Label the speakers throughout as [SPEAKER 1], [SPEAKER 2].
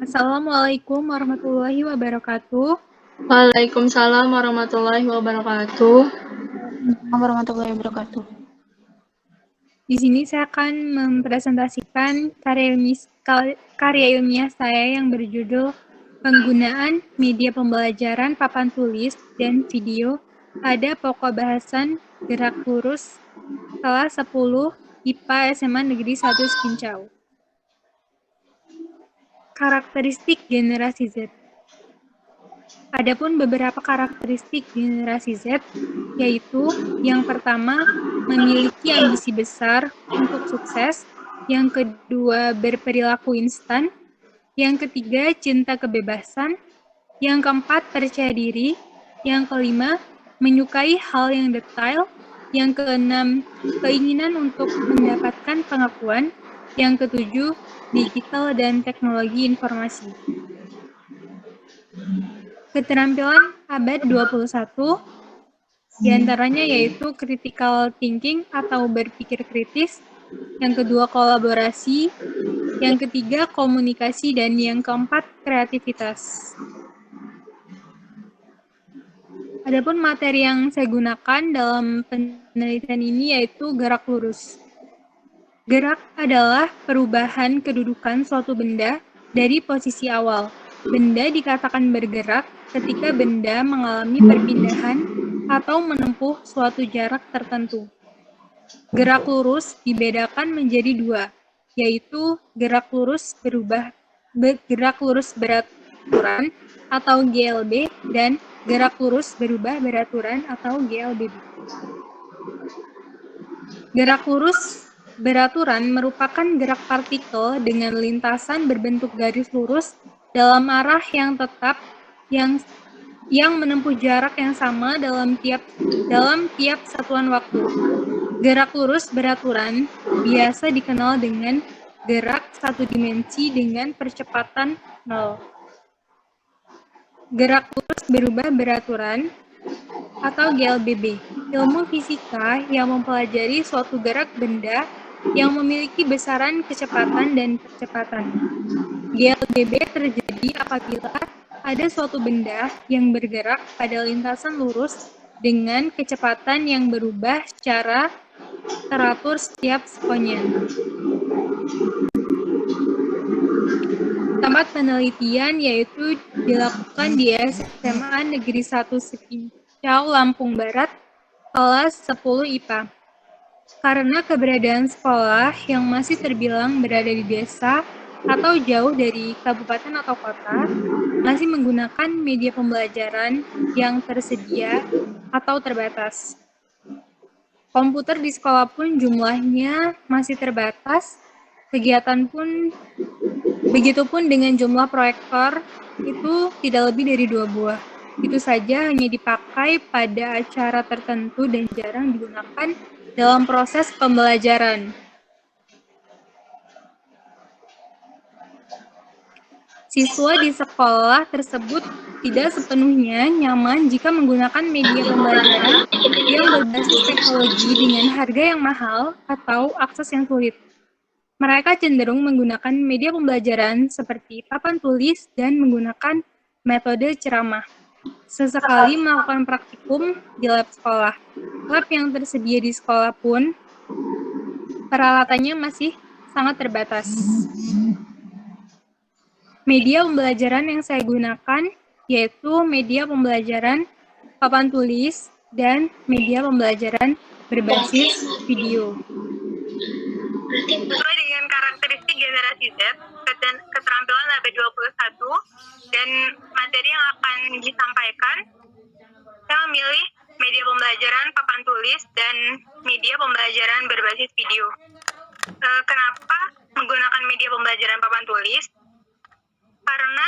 [SPEAKER 1] Assalamualaikum warahmatullahi wabarakatuh.
[SPEAKER 2] Waalaikumsalam warahmatullahi wabarakatuh.
[SPEAKER 3] Waalaikumsalam warahmatullahi wabarakatuh.
[SPEAKER 1] Di sini saya akan mempresentasikan karya ilmiah saya yang berjudul Penggunaan Media Pembelajaran Papan Tulis dan Video pada Pokok Bahasan Gerak Lurus kelas 10 IPA SMA Negeri 1 Skincau. Karakteristik generasi Z. Adapun beberapa karakteristik generasi Z, yaitu yang pertama, memiliki ambisi besar untuk sukses, yang kedua, berperilaku instan, yang ketiga, cinta kebebasan, yang keempat, percaya diri, yang kelima, menyukai hal yang detail, yang keenam, keinginan untuk mendapatkan pengakuan, yang ketujuh, digital dan teknologi informasi. Keterampilan abad 21 diantaranya yaitu critical thinking atau berpikir kritis, yang kedua kolaborasi, yang ketiga komunikasi, dan yang keempat kreativitas. Adapun materi yang saya gunakan dalam penelitian ini yaitu gerak lurus. Gerak adalah perubahan kedudukan suatu benda dari posisi awal. Benda dikatakan bergerak ketika benda mengalami perpindahan atau menempuh suatu jarak tertentu. Gerak lurus dibedakan menjadi dua, yaitu gerak lurus beraturan atau GLB dan gerak lurus berubah beraturan atau GLBB. Gerak lurus beraturan merupakan gerak partikel dengan lintasan berbentuk garis lurus dalam arah yang tetap yang menempuh jarak yang sama dalam tiap satuan waktu. Gerak lurus beraturan biasa dikenal dengan gerak satu dimensi dengan percepatan 0. Gerak lurus berubah beraturan atau GLBB, ilmu fisika yang mempelajari suatu gerak benda yang memiliki besaran kecepatan dan percepatan. GLBB terjadi apabila ada suatu benda yang bergerak pada lintasan lurus dengan kecepatan yang berubah secara teratur setiap sekonnya. Tempat penelitian yaitu dilakukan di SMA Negeri 1 Skincau, Lampung Barat, kelas 10 IPA. Karena keberadaan sekolah yang masih terbilang berada di desa atau jauh dari kabupaten atau kota, masih menggunakan media pembelajaran yang tersedia atau terbatas. Komputer di sekolah pun jumlahnya masih terbatas, kegiatan pun begitupun dengan jumlah proyektor itu tidak lebih dari 2 buah. Itu saja hanya dipakai pada acara tertentu dan jarang digunakan dalam proses pembelajaran. Siswa di sekolah tersebut tidak sepenuhnya nyaman jika menggunakan media pembelajaran yang berbasis teknologi dengan harga yang mahal atau akses yang sulit. Mereka cenderung menggunakan media pembelajaran seperti papan tulis dan menggunakan metode ceramah. Sesekali melakukan praktikum di lab sekolah. Lab yang tersedia di sekolah pun peralatannya masih sangat terbatas. Media pembelajaran yang saya gunakan yaitu media pembelajaran papan tulis dan media pembelajaran berbasis video.
[SPEAKER 4] Sesuai dengan karakteristik generasi Z, keterampilan abad 21, dan materi yang akan disampaikan, saya memilih media pembelajaran papan tulis dan media pembelajaran berbasis video. Kenapa menggunakan media pembelajaran papan tulis? Karena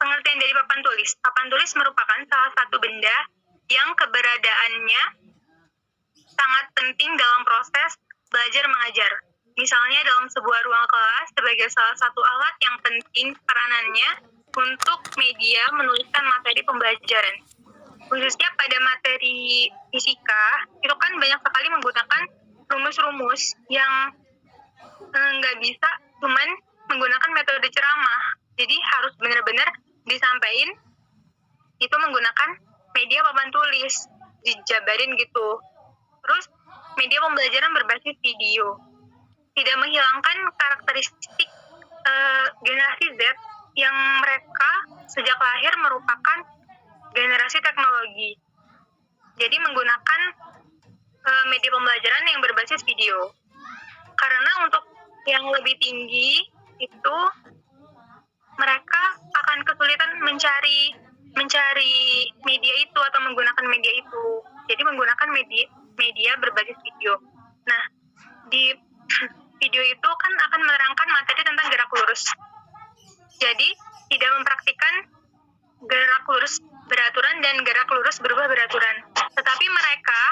[SPEAKER 4] pengertian dari papan tulis merupakan salah satu benda yang keberadaannya sangat penting dalam proses belajar mengajar. Misalnya dalam sebuah ruang kelas sebagai salah satu alat yang penting peranannya untuk media menuliskan materi pembelajaran. Khususnya pada materi fisika, itu kan banyak sekali menggunakan rumus-rumus yang nggak bisa cuman menggunakan metode ceramah. Jadi harus benar-benar disampaikan itu menggunakan media papan tulis, dijabarin gitu. Terus media pembelajaran berbasis video. Tidak menghilangkan karakteristik generasi Z yang mereka sejak lahir merupakan generasi teknologi. Jadi menggunakan media pembelajaran yang berbasis video. Karena untuk yang lebih tinggi itu mereka akan kesulitan mencari media itu atau menggunakan media itu. Jadi menggunakan media berbasis video. Nah, di video itu kan akan menerangkan materi tentang gerak lurus. Jadi tidak mempraktikkan gerak lurus beraturan dan gerak lurus berubah beraturan. Tetapi mereka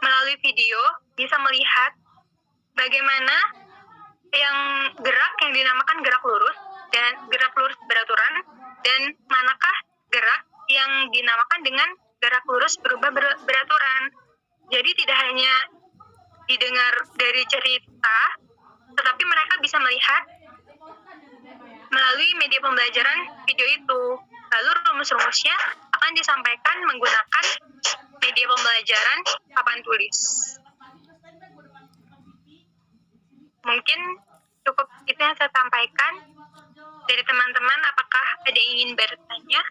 [SPEAKER 4] melalui video bisa melihat bagaimana yang gerak yang dinamakan gerak lurus dan gerak lurus beraturan, dan manakah gerak yang dinamakan dengan gerak lurus berubah beraturan. Jadi tidak hanya didengar dari cerita, tetapi mereka bisa melihat melalui media pembelajaran video itu. Lalu rumus-rumusnya akan disampaikan menggunakan media pembelajaran papan tulis. Mungkin cukup itu yang saya sampaikan. Dari teman-teman, apakah ada yang ingin bertanya?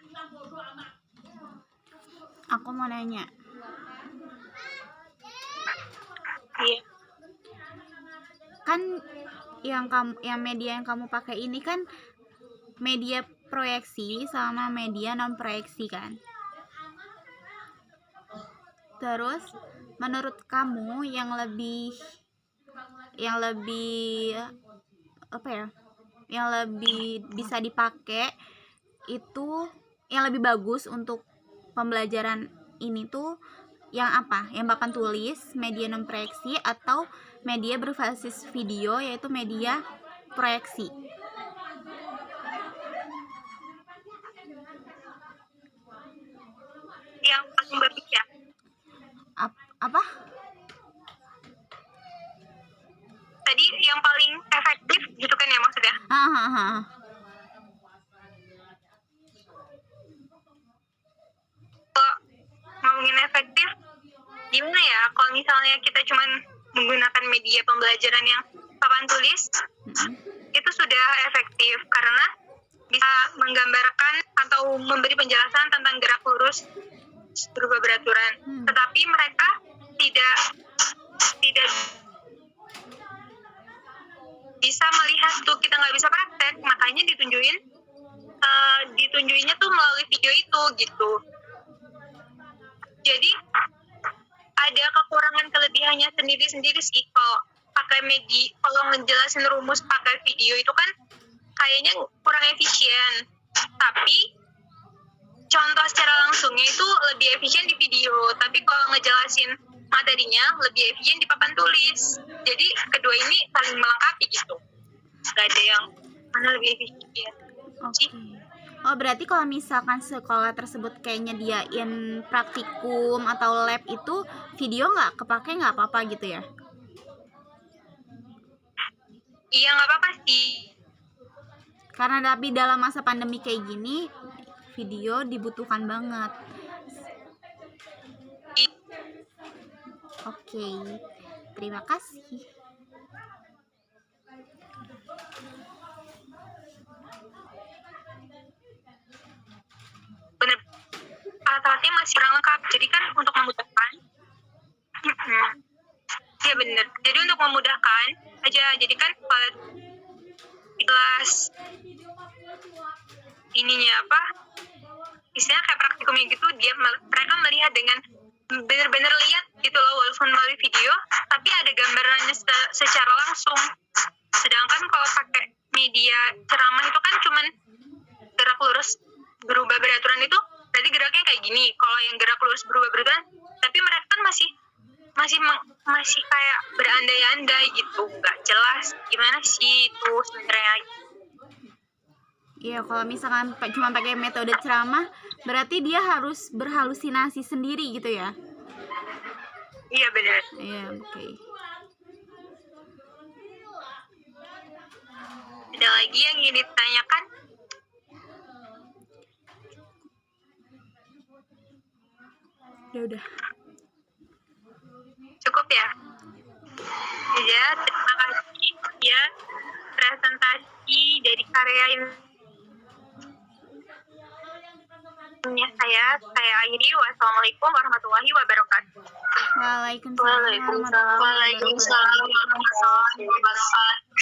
[SPEAKER 3] Aku mau nanya.
[SPEAKER 4] Iya.
[SPEAKER 3] Kan yang media yang kamu pakai ini kan media proyeksi sama media non proyeksi kan? Terus menurut kamu yang lebih apa ya? Yang lebih bisa dipakai itu, yang lebih bagus untuk pembelajaran ini tuh yang apa? Yang papan tulis, media non proyeksi, atau media berbasis video yaitu media proyeksi?
[SPEAKER 4] Yang paling bagus ya?
[SPEAKER 3] Apa?
[SPEAKER 4] Tadi yang paling efektif gitu kan ya maksudnya? Kalau ngomongin efektif, gimana ya? Kalau misalnya kita cuman menggunakan media pembelajaran yang papan tulis, itu sudah efektif karena bisa menggambarkan atau memberi penjelasan tentang gerak lurus berubah beraturan. Tetapi mereka tidak bisa melihat tuh, kita nggak bisa praktek, makanya ditunjuinnya tuh melalui video itu gitu. Jadi ada kekurangan kelebihannya sendiri-sendiri sih. Kalau pakai kalau ngejelasin rumus pakai video itu kan kayaknya kurang efisien. Tapi contoh secara langsungnya itu lebih efisien di video. Tapi kalau ngejelasin materinya lebih efisien di papan tulis. Jadi kedua ini saling melengkapi gitu. Gak ada yang mana lebih efisien.
[SPEAKER 3] Oke. Oh, berarti kalau misalkan sekolah tersebut kayak nyediain praktikum atau lab itu video nggak kepake, nggak apa-apa gitu ya?
[SPEAKER 4] Iya, nggak apa-apa sih.
[SPEAKER 3] Karena tapi dalam masa pandemi kayak gini, video dibutuhkan banget. Oke, terima kasih.
[SPEAKER 4] Bener, alat-alatnya masih kurang lengkap. Jadi kan untuk memudahkan, ya bener. Jadi untuk memudahkan aja, jadi kan kelas ininya apa? Istilahnya kayak praktikumnya gitu, mereka melihat dengan bener-bener lihat gitu loh, walaupun melalui video, tapi ada gambarannya secara langsung. Sedangkan kalau pakai media ceramah itu kan cuman gerak lurus berubah beraturan itu, berarti geraknya kayak gini. Kalau yang gerak lurus berubah beraturan, tapi mereka kan masih kayak berandai-andai gitu, nggak jelas gimana sih itu sebenarnya.
[SPEAKER 3] Iya, kalau misalkan cuma pakai metode ceramah, berarti dia harus berhalusinasi sendiri gitu ya?
[SPEAKER 4] Iya benar.
[SPEAKER 3] Iya, oke.
[SPEAKER 4] Ada lagi? lagi yang ingin ditanyakan?
[SPEAKER 3] Udah.
[SPEAKER 4] Cukup ya? Ya, terima kasih ya presentasi dari karya ilmiah saya akhiri. Wassalamualaikum warahmatullahi wabarakatuh.
[SPEAKER 3] Waalaikumsalam warahmatullahi wabarakatuh.
[SPEAKER 4] Waalaikumsalam warahmatullahi wabarakatuh.